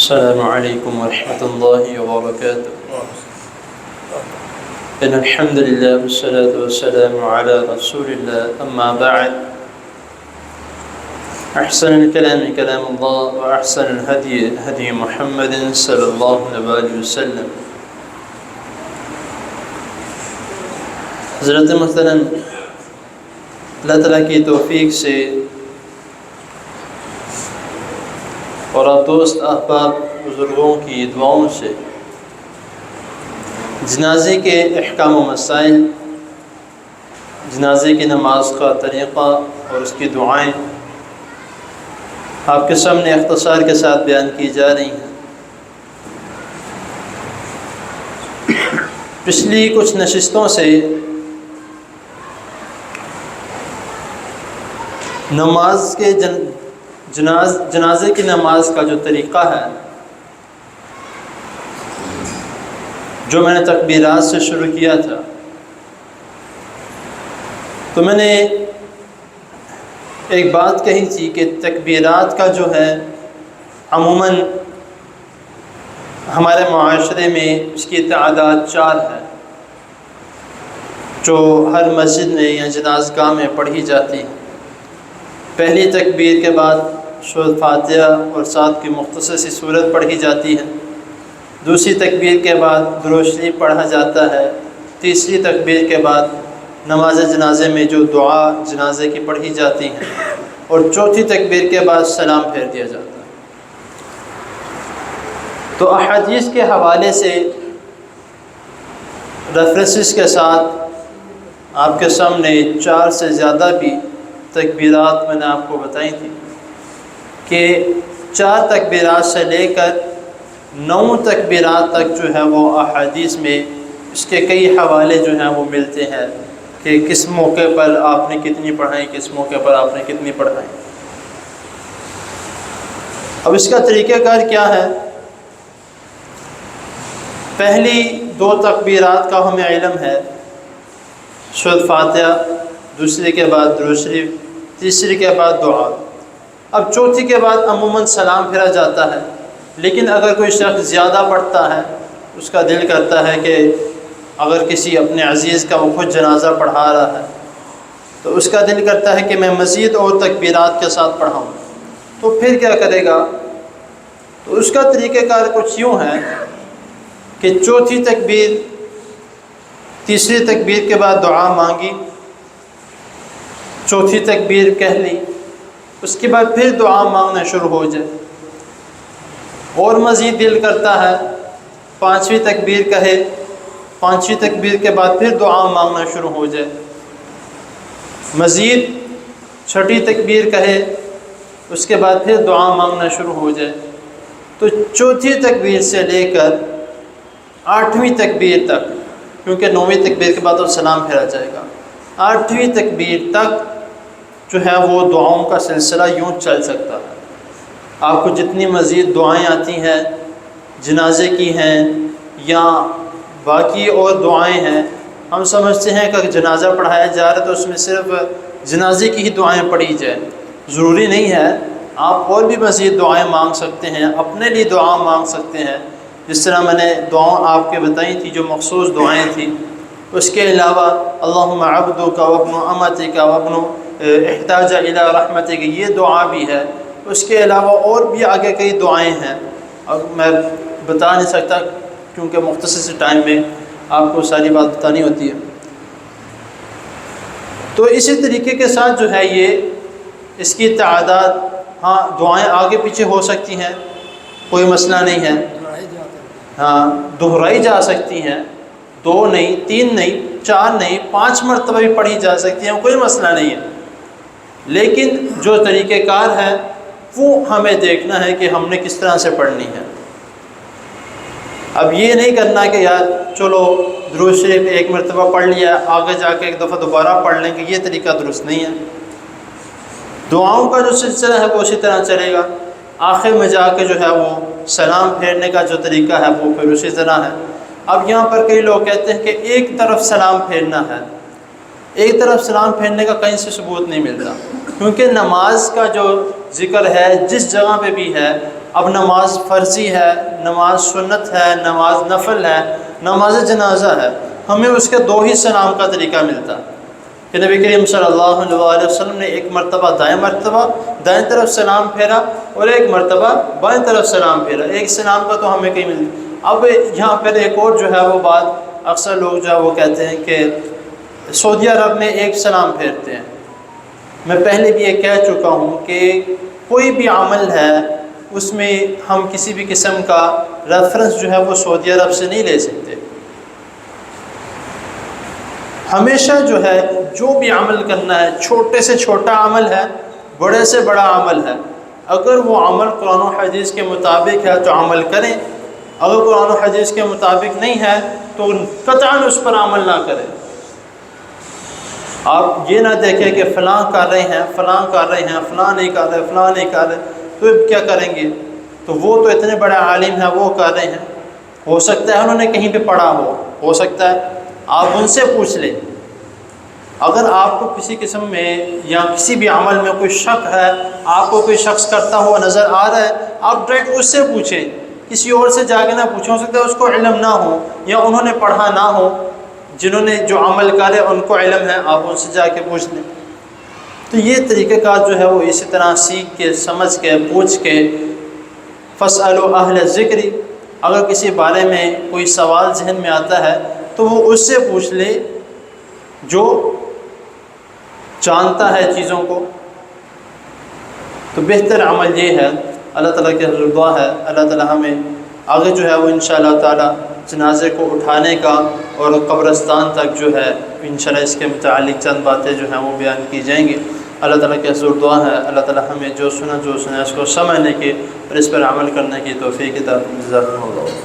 السلام عليكم ورحمة الله وبركاته. إن الحمد لله والصلاة والسلام على رسول الله. أما بعد، أحسن الكلام كلام الله، وأحسن الهدي هدي محمد صلى الله عليه وسلم. حضرت محترم، اللہ تعالیٰ کی توفیق سے اور آپ دوست احباب بزرگوں کی دعاؤں سے جنازے کے احکام و مسائل، جنازے کی نماز کا طریقہ اور اس کی دعائیں آپ کے سامنے اختصار کے ساتھ بیان کی جا رہی ہیں۔ پچھلی کچھ نشستوں سے نماز کے جنازے کی نماز کا جو طریقہ ہے، جو میں نے تکبیرات سے شروع کیا تھا، تو میں نے ایک بات کہی تھی کہ تکبیرات کا جو ہے عموماً ہمارے معاشرے میں اس کی تعداد 4 ہے، جو ہر مسجد میں یا جنازہ گاہ میں پڑھی جاتی ہے۔ پہلی تکبیر کے بعد سورۃ فاتحہ اور ساتھ کی مختصر سی سورت پڑھی جاتی ہے۔ دوسری تکبیر کے بعد درود شریف پڑھا جاتا ہے۔ تیسری تکبیر کے بعد نماز جنازے میں جو دعا جنازے کی پڑھی جاتی ہے، اور چوتھی تکبیر کے بعد سلام پھیر دیا جاتا ہے۔ تو احادیث کے حوالے سے ریفرنسز کے ساتھ آپ کے سامنے 4 سے زیادہ بھی تکبیرات میں نے آپ کو بتائی تھی کہ 4 تکبیرات سے لے کر 9 تکبیرات تک جو ہے وہ احادیث میں اس کے کئی حوالے جو ہیں وہ ملتے ہیں کہ کس موقع پر آپ نے کتنی پڑھائیں، کس موقع پر آپ نے کتنی پڑھائیں۔ اب اس کا طریقہ کار کیا ہے؟ پہلی 2 تکبیرات کا ہمیں علم ہے، سورۃ فاتحہ، دوسری کے بعد درود شریف، تیسری کے بعد دعا۔ اب چوتھی کے بعد عموماً سلام پھیرا جاتا ہے، لیکن اگر کوئی شخص زیادہ پڑھتا ہے، اس کا دل کرتا ہے کہ اگر کسی اپنے عزیز کا وہ خود جنازہ پڑھا رہا ہے تو اس کا دل کرتا ہے کہ میں مزید اور تکبیرات کے ساتھ پڑھاؤں، تو پھر کیا کرے گا؟ تو اس کا طریقہ کار کچھ یوں ہے کہ چوتھی تکبیر، تیسری تکبیر کے بعد دعا مانگی، چوتھی تکبیر کہہ لی، اس کے بعد پھر دعا مانگنا شروع ہو جائے، اور مزید دل کرتا ہے 5ویں تکبیر کہے، 5ویں تکبیر کے بعد پھر دعا مانگنا شروع ہو جائے، مزید 6ٹھی تکبیر کہے، اس کے بعد پھر دعا مانگنا شروع ہو جائے۔ تو چوتھی تکبیر سے لے کر 8ویں تکبیر تک، کیونکہ 9ویں تکبیر کے بعد تو سلام پھیرا جائے گا، 8ویں تکبیر تک جو ہے وہ دعاؤں کا سلسلہ یوں چل سکتا ہے۔ آپ کو جتنی مزید دعائیں آتی ہیں، جنازے کی ہیں یا باقی اور دعائیں ہیں، ہم سمجھتے ہیں کہ جنازہ پڑھایا جا رہا ہے تو اس میں صرف جنازے کی ہی دعائیں پڑھی جائیں، ضروری نہیں ہے۔ آپ اور بھی مزید دعائیں مانگ سکتے ہیں، اپنے لیے دعا مانگ سکتے ہیں، جس طرح میں نے دعائیں آپ کے بتائی تھی جو مخصوص دعائیں تھیں۔ اس کے علاوہ اللہم عبدک وابن امتک وابن احتاج الی رحمتک، یہ دعا بھی ہے۔ اس کے علاوہ اور بھی آگے کئی دعائیں ہیں، اور میں بتا نہیں سکتا کیونکہ مختصر سے ٹائم میں آپ کو ساری بات بتانی ہوتی ہے۔ تو اسی طریقے کے ساتھ جو ہے یہ اس کی تعداد، ہاں دعائیں آگے پیچھے ہو سکتی ہیں، کوئی مسئلہ نہیں ہے، ہاں دہرائی جا سکتی ہیں، 2 نہیں، 3 نہیں، 4 نہیں، 5 مرتبہ بھی پڑھی جا سکتی ہیں، کوئی مسئلہ نہیں ہے۔ لیکن جو طریقہ کار ہے وہ ہمیں دیکھنا ہے کہ ہم نے کس طرح سے پڑھنی ہے۔ اب یہ نہیں کرنا کہ یار چلو درود شریف 1 مرتبہ پڑھ لیا، آگے جا کے 1 دفعہ دوبارہ پڑھ لیں گے، یہ طریقہ درست نہیں ہے۔ دعاؤں کا جو سلسلہ ہے وہ اسی طرح چلے گا، آخر میں جا کے جو ہے وہ سلام پھیرنے کا جو طریقہ ہے وہ پھر اسی طرح ہے۔ اب یہاں پر کئی لوگ کہتے ہیں کہ ایک طرف سلام پھیرنا ہے، ایک طرف سلام پھیرنے کا کہیں سے ثبوت نہیں ملتا، کیونکہ نماز کا جو ذکر ہے جس جگہ پہ بھی ہے اب نماز فرضی ہے، نماز سنت ہے، نماز نفل ہے، نماز جنازہ ہے، ہمیں اس کے دو ہی سلام کا طریقہ ملتا کہ نبی کریم صلی اللہ علیہ وسلم نے ایک مرتبہ دائیں طرف سلام پھیرا اور ایک مرتبہ بائیں طرف سلام پھیرا، ایک سلام کا تو ہمیں کہیں ملتا۔ اب یہاں پر ایک اور جو ہے وہ بات اکثر لوگ جو ہے وہ کہتے ہیں کہ سعودی عرب میں ایک سلام پھیرتے ہیں۔ میں پہلے بھی یہ کہہ چکا ہوں کہ کوئی بھی عمل ہے اس میں ہم کسی بھی قسم کا ریفرنس جو ہے وہ سعودی عرب سے نہیں لے سکتے۔ ہمیشہ جو ہے جو بھی عمل کرنا ہے، چھوٹے سے چھوٹا عمل ہے، بڑے سے بڑا عمل ہے، اگر وہ عمل قرآن و حدیث کے مطابق ہے تو عمل کریں، اگر قرآن و حدیث کے مطابق نہیں ہے تو قطعاً اس پر عمل نہ کریں۔ آپ یہ نہ دیکھیں کہ فلاں کر رہے ہیں، فلاں کر رہے ہیں، فلاں نہیں کر رہے، فلاں نہیں کر رہے، تو کیا کریں گے؟ تو وہ تو اتنے بڑے عالم ہیں، وہ کر رہے ہیں، ہو سکتا ہے انہوں نے کہیں پہ پڑھا ہو سکتا ہے آپ ان سے پوچھ لیں۔ اگر آپ کو کسی قسم میں یا کسی بھی عمل میں کوئی شک ہے، آپ کو کوئی شخص کرتا ہوا نظر آ رہا ہے، آپ ڈائریکٹ اس سے پوچھیں، کسی اور سے جا کے نہ پوچھیں۔ ہو سکتا ہے اس کو علم نہ ہو یا انہوں نے پڑھا نہ ہو، جنہوں نے جو عمل کرے ان کو علم ہے، آپ ان سے جا کے پوچھ لیں۔ تو یہ طریقہ کار جو ہے وہ اسی طرح سیکھ کے، سمجھ کے، پوچھ کے، فاسألوا اہل الذکر، اگر کسی بارے میں کوئی سوال ذہن میں آتا ہے تو وہ اس سے پوچھ لے جو جانتا ہے چیزوں کو۔ تو بہتر عمل یہ ہے، اللہ تعالیٰ کی رضا ہے، اللہ تعالیٰ ہمیں آگے جو ہے وہ انشاءاللہ تعالیٰ جنازے کو اٹھانے کا اور قبرستان تک جو ہے انشاءاللہ اس کے متعلق چند باتیں جو ہیں وہ بیان کی جائیں گی۔ اللہ تعالیٰ کی حضور دعا ہے اللہ تعالیٰ ہمیں جو سنا اس کو سمجھنے کی اور اس پر عمل کرنے کی توفیق عطا فرمائے۔ جزاکم اللہ۔